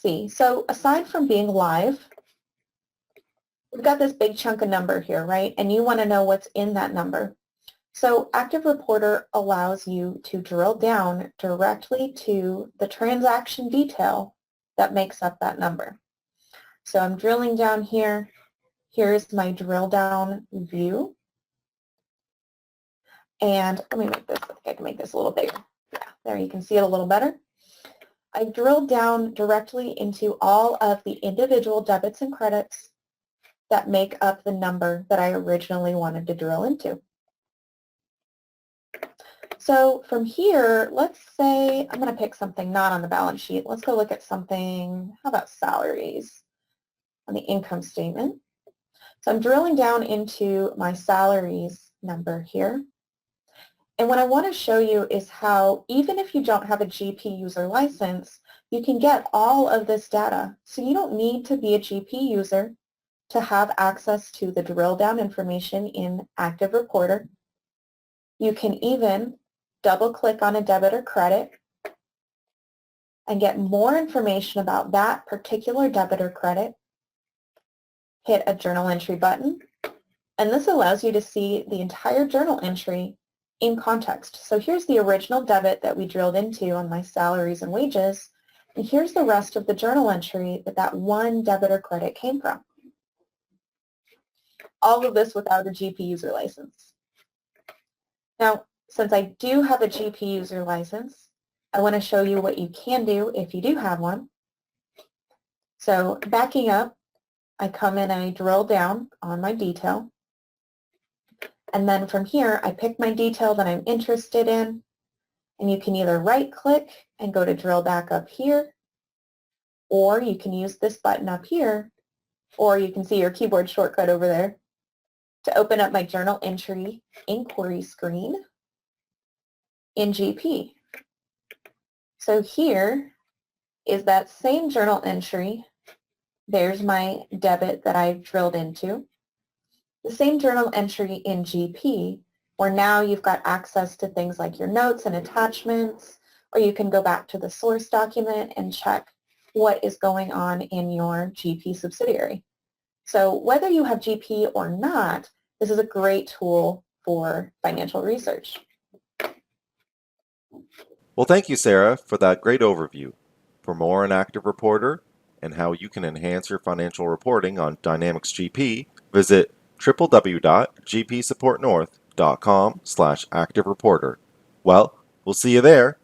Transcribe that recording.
see. So aside from being live, we've got this big chunk of number here, right? And you want to know what's in that number. So ActivReporter allows you to drill down directly to the transaction detail that makes up that number. So I'm drilling down here. Here's my drill down view. And let me make this, I think I can make this a little bigger. Yeah, there you can see it a little better. I've drilled down directly into all of the individual debits and credits that make up the number that I originally wanted to drill into. So from here, let's say I'm going to pick something not on the balance sheet. Let's go look at something, how about salaries on the income statement. So I'm drilling down into my salaries number here. And what I want to show you is how, even if you don't have a GP user license, you can get all of this data. So you don't need to be a GP user to have access to the drill down information in ActivReporter. You can even double click on a debit or credit and get more information about that particular debit or credit. Hit a journal entry button, and this allows you to see the entire journal entry in context. So here's the original debit that we drilled into on my salaries and wages, and here's the rest of the journal entry that that one debit or credit came from. All of this without a GP user license. Now, since I do have a GP user license, I want to show you what you can do if you do have one. So backing up, I come in and I drill down on my detail. And then from here, I pick my detail that I'm interested in. And you can either right-click and go to drill back up here, or you can use this button up here, or you can see your keyboard shortcut over there to open up my journal entry inquiry screen in GP. So here is that same journal entry. There's my debit that I drilled into. The same journal entry in GP, where now you've got access to things like your notes and attachments, or you can go back to the source document and check what is going on in your GP subsidiary. So whether you have GP or not, this is a great tool for financial research. Well, thank you, Sarah, for that great overview. For more on ActivReporter and how you can enhance your financial reporting on Dynamics GP, visit www.gpsupportnorth.com/ActivReporter. Well, we'll see you there.